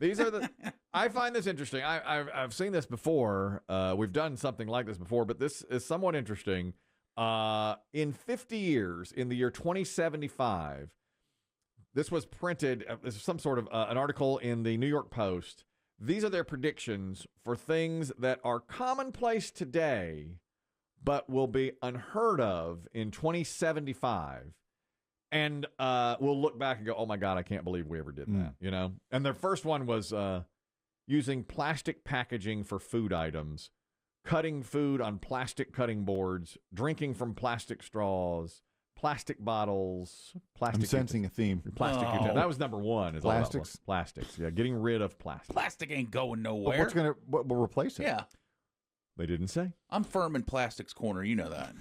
These are the. I find this interesting. I've seen this before. We've done something like this before, but this is somewhat interesting. In 50 years, in the year 2075, this was printed. This is some sort of an article in the New York Post. These are their predictions for things that are commonplace today, but will be unheard of in 2075. And we'll look back and go, oh, my God, I can't believe we ever did that, you know? And their first one was using plastic packaging for food items, cutting food on plastic cutting boards, drinking from plastic straws, plastic bottles, plastic. I'm sensing a theme. Plastic. That was number one. Is Plastics? Plastics. Yeah, getting rid of plastic. Plastic ain't going But nowhere. what will replace it? Yeah. They didn't say. I'm firm in plastic's corner. You know that.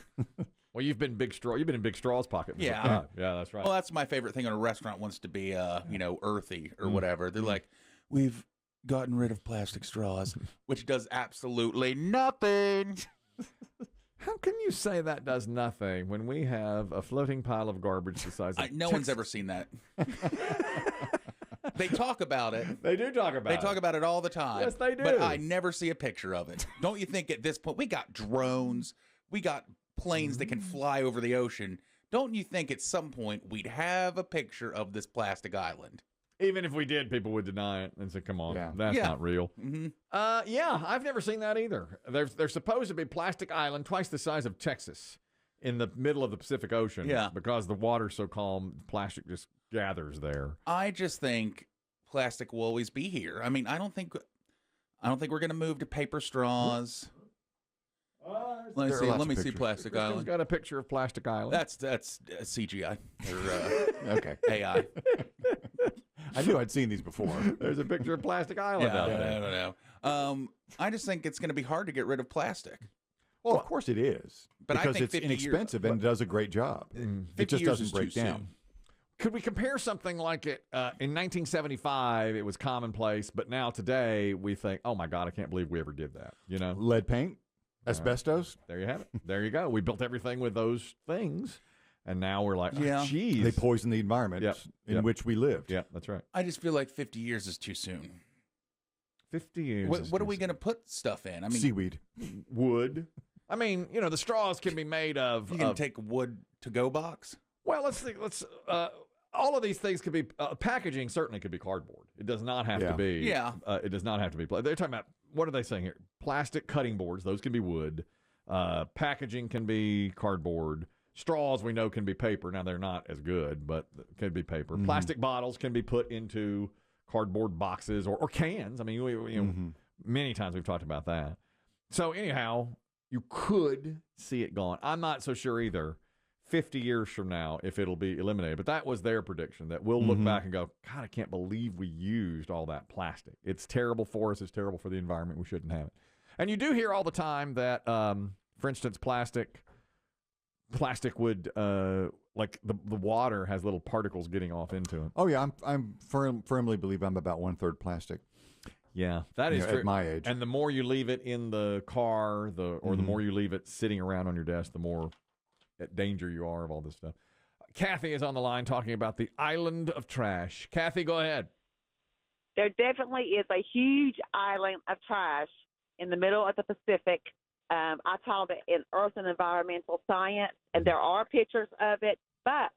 Well, you've been big straw. You've been in Big Straw's pocket. Yeah. Yeah, that's right. Well, that's my favorite thing when a restaurant wants to be, earthy or whatever. They're like, we've gotten rid of plastic straws, which does absolutely nothing. How can you say that does nothing when we have a floating pile of garbage the size of No one's ever seen that. They talk about it. They do talk about it. They talk about it all the time. Yes, they do. But I never see a picture of it. Don't you think at this point, we got drones, we got planes that can fly over the ocean. Don't you think at some point we'd have a picture of this plastic island? Even if we did, people would deny it and say, come on, that's Yeah. not real. Yeah, I've never seen that either. There's supposed to be plastic island twice the size of Texas in the middle of the Pacific Ocean. Yeah. Because the water's so calm, plastic just gathers there. I just think plastic will always be here. I mean, I don't think we're going to move to paper straws. Let me see Plastic Christian's Island. got a picture of Plastic Island. That's CGI or Okay. AI. I knew I'd seen these before. There's a picture of Plastic Island out there. I don't know. I just think it's going to be hard to get rid of plastic. Well, of course it is. But I because think it's 50 years- inexpensive and does a great job. It just years doesn't is break too down. soon. Could we compare something like it in 1975? It was commonplace, but now today we think, oh my God, I can't believe we ever did that. You know, Lead paint, asbestos. there you have it. There you go. We built everything with those things, and now we're like, Yeah. oh, geez, They poison the environment in which we lived. Yeah, that's right. I just feel like 50 years is too soon. 50 years. What are we going to put stuff in? I mean, Seaweed. wood? I mean, you know, the straws can be made of. you can take a wood to-go box. Well, let's think. All of these things could be packaging. Certainly could be cardboard. It does not have to be. Yeah. It does not have to be. They're talking about, what are they saying here? Plastic cutting boards. Those can be wood. Packaging can be cardboard. Straws we know can be paper. Now they're not as good, but can be paper. Plastic bottles can be put into cardboard boxes or cans. I mean, you know, many times we've talked about that. So anyhow, you could see it gone. I'm not so sure either. 50 years from now, if it'll be eliminated. But that was their prediction, that we'll look back and go, God, I can't believe we used all that plastic. It's terrible for us. It's terrible for the environment. We shouldn't have it. And you do hear all the time that, for instance, plastic would, like the water has little particles getting off into it. Oh yeah, I'm firmly believe I'm about 1/3 plastic. Yeah, that is true. At my age. And the more you leave it in the car, the more you leave it sitting around on your desk, the more at danger you are of all this stuff. Kathy is on the line talking about the island of trash. Kathy, go ahead. There definitely is a huge island of trash in the middle of the Pacific. I taught it in Earth and Environmental Science, and there are pictures of it, but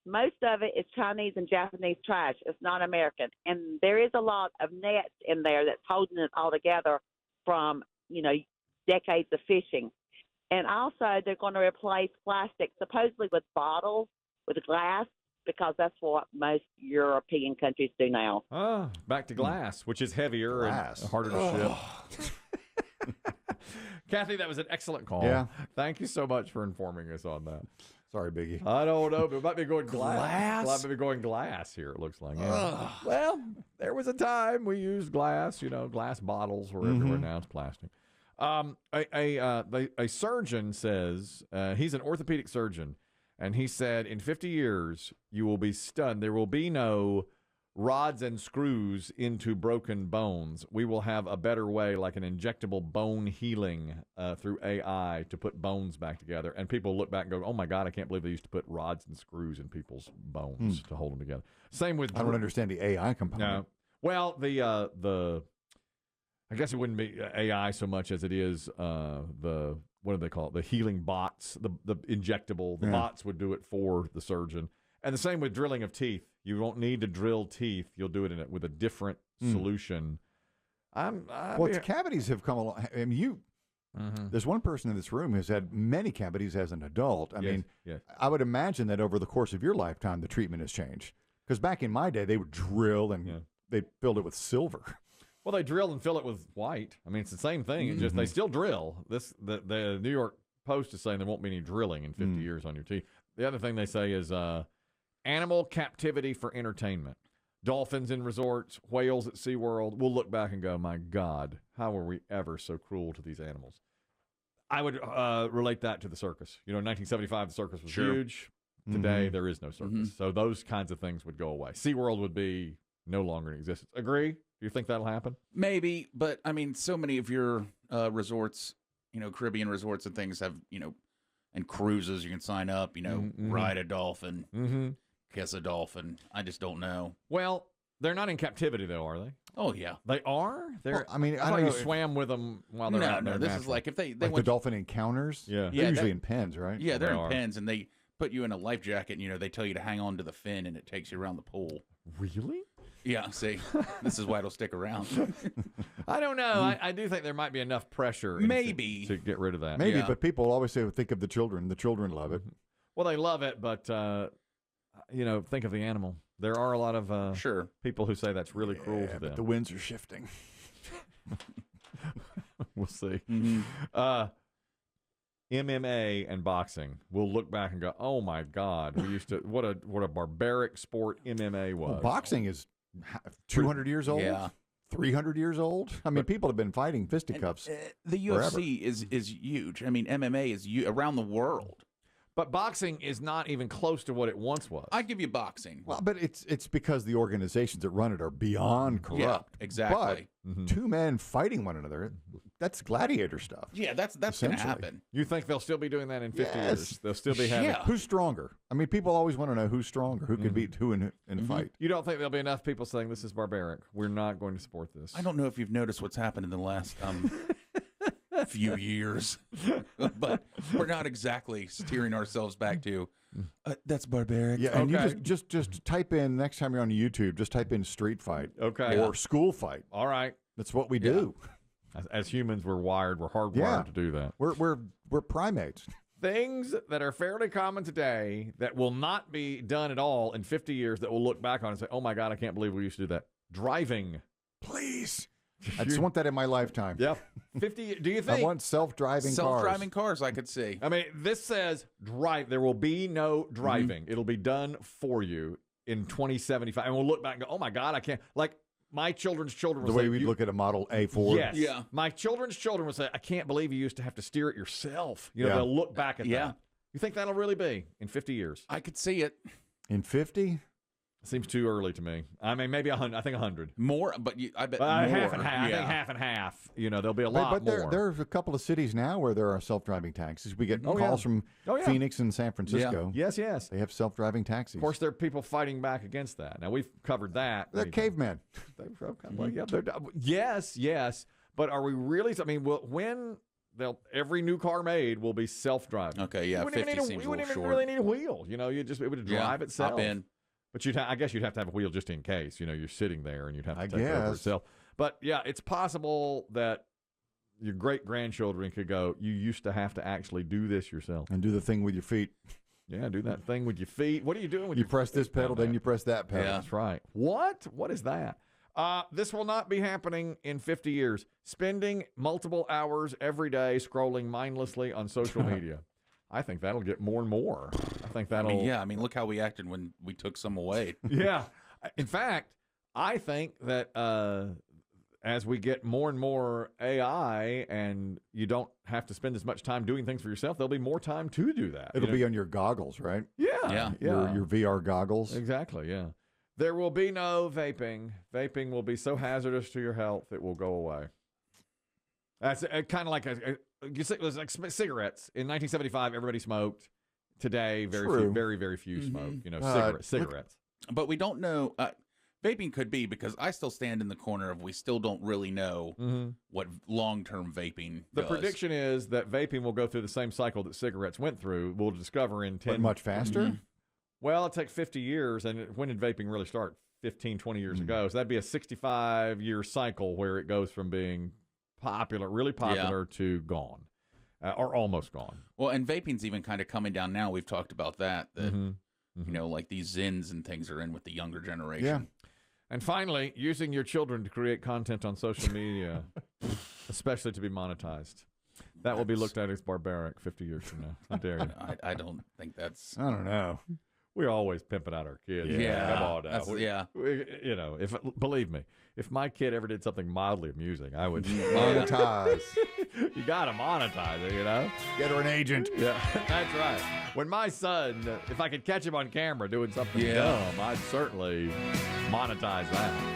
most of it is Chinese and Japanese trash. It's not American. And there is a lot of nets in there that's holding it all together from, decades of fishing. And also, they're going to replace plastic supposedly with bottles, with glass, because that's what most European countries do now. Oh, back to glass, which is heavier and harder to ship. Kathy, that was an excellent call. Yeah. Thank you so much for informing us on that. Sorry, Biggie. I don't know, but it might be going glass. Glass? Might be going glass here, it looks like. Yeah. Well, there was a time we used glass, glass bottles were everywhere. Now it's plastic. A surgeon says, he's an orthopedic surgeon, and he said, in 50 years, you will be stunned. There will be no rods and screws into broken bones. We will have a better way, like an injectable bone healing through AI, to put bones back together. And people look back and go, oh, my God, I can't believe they used to put rods and screws in people's bones to hold them together. Same with... I don't understand the AI component. No. Well, I guess it wouldn't be AI so much as it is the what do they call it? The healing bots, the injectable. The bots would do it for the surgeon, and the same with drilling of teeth. You won't need to drill teeth. You'll do it with a different solution. Cavities have come along. I mean, there's one person in this room who's had many cavities as an adult. I mean, I would imagine that over the course of your lifetime, the treatment has changed. Because back in my day, they would drill and they filled it with silver. Well, they drill and fill it with white. I mean, it's the same thing. It's just they still drill. The New York Post is saying there won't be any drilling in 50 years on your teeth. The other thing they say is animal captivity for entertainment. Dolphins in resorts, whales at SeaWorld. We'll look back and go, my God, how were we ever so cruel to these animals? I would relate that to the circus. You know, in 1975, the circus was huge. Today, there is no circus. So those kinds of things would go away. SeaWorld would be no longer in existence. Agree? Do you think that'll happen? Maybe, but I mean, so many of your resorts, you know, Caribbean resorts and things have, you know, and cruises you can sign up, you know, ride a dolphin, kiss a dolphin. I just don't know. Well, they're not in captivity, though, are they? Oh, yeah. They are? Well, I mean, I thought you swam with them while they're out there. No, this naturally. is like if they like the dolphin encounters. Yeah. They're usually in pens, right? Yeah, they're They in are. pens, and they put you in a life jacket, and, you know, they tell you to hang on to the fin, and it takes you around the pool. Really? Yeah, see, this is why it'll stick around. I don't know. I do think there might be enough pressure Maybe. to get rid of that. Maybe, Yeah. but people always say, think of the children. The children love it. Well, they love it, but, you know, think of the animal. There are a lot of Sure. people who say that's really cruel to them. But the winds are shifting. We'll see. MMA and boxing. We'll look back and go, "Oh my God, we used to what a barbaric sport MMA was." Well, boxing is 200 years old. Yeah. 300 years old. I mean, people have been fighting fisticuffs. The UFC is huge. I mean, MMA is around the world. But boxing is not even close to what it once was. I'd give you boxing. Well, but it's because the organizations that run it are beyond corrupt. Yeah, exactly. But two men fighting one another, that's gladiator stuff. Yeah, that's going to Essentially. happen. You think they'll still be doing that in 50 years? They'll still be having. Yeah. Who's stronger? I mean, people always want to know who's stronger, who can beat who in a fight. You don't think there'll be enough people saying this is barbaric? We're not going to support this. I don't know if you've noticed what's happened in the last few years, but we're not exactly steering ourselves back to that's barbaric. Yeah, and Okay. you just type in next time you're on YouTube, just type in street fight, Okay. or school fight. All right. That's what we do. As humans, we're hardwired Yeah. to do that. We're primates. Things that are fairly common today that will not be done at all in 50 years that we'll look back on and say, oh my God, I can't believe we used to do that. Driving. Please, I just want that in my lifetime. Yep. 50. Do you think? I want self-driving cars. Self-driving cars, I could see. I mean, this says drive. There will be no driving. It'll be done for you in 2075. And we'll look back and go, oh my God, I can't. Like, my children's children will The way say, we look at a Model A4. Yes. Yeah. My children's children will say, I can't believe you used to have to steer it yourself. You know, Yeah. they'll look back at Yeah. that. You think that'll really be in 50 years? I could see it In 50? Seems too early to me. I mean, maybe 100. I think 100. more, but I bet more. Half and half. I Yeah. think half and half. You know, there'll be a lot But more. there's a couple of cities now where there are self-driving taxis. We get calls from Phoenix and San Francisco. Yes, yes. They have self-driving taxis. Of course, there are people fighting back against that. Now, we've covered that. They're cavemen. Well, yeah, yes, yes. But are we really? I mean, when every new car made will be self-driving. Okay, yeah, 50 seems a you little wouldn't even short. really need a wheel. You know, it would drive itself. Hop in. But I guess you'd have to have a wheel just in case. You know, you're sitting there and you'd have to I take it over guess. itself. But yeah, it's possible that your great-grandchildren could go, you used to have to actually do this yourself. And do the thing with your feet. Yeah, do that thing with your feet. What are you doing with You your press this pedal, then you press that pedal. Yeah. That's right. What? What is that? This will not be happening in 50 years. Spending multiple hours every day scrolling mindlessly on social media. I think that'll get more and more. I think that'll. I mean, look how we acted when we took some away. Yeah. In fact, I think that as we get more and more AI and you don't have to spend as much time doing things for yourself, there'll be more time to do that. It'll be on your goggles, right? Yeah. Your VR goggles. Exactly, yeah. There will be no vaping. Vaping will be so hazardous to your health, it will go away. That's kind of like you say it was like cigarettes. In 1975, everybody smoked. Today, very True. few, very, very few smoke. You know, cigarettes. But we don't know. Vaping could be, because I still stand in the corner of we still don't really know what long-term vaping The does. prediction is that vaping will go through the same cycle that cigarettes went through. We'll discover in 10... But much faster? Well, it takes 50 years. And when did vaping really start? 15, 20 years ago. So that'd be a 65-year cycle where it goes from being popular, really popular, to gone. Or almost gone. Well, and vaping's even kind of coming down now. We've talked about that. You know, like these Zins and things are in with the younger generation. Yeah. And finally, using your children to create content on social media, especially to be monetized. That will be looked at as barbaric 50 years from now. How dare you? I don't think that's... I don't know. We're always pimping out our kids. Yeah. Come on now. Yeah. You know, believe me, if my kid ever did something mildly amusing, I would Monetize. You got to monetize it, you know? Get her an agent. Yeah, that's right. When my son, if I could catch him on camera doing something dumb, I'd certainly monetize that.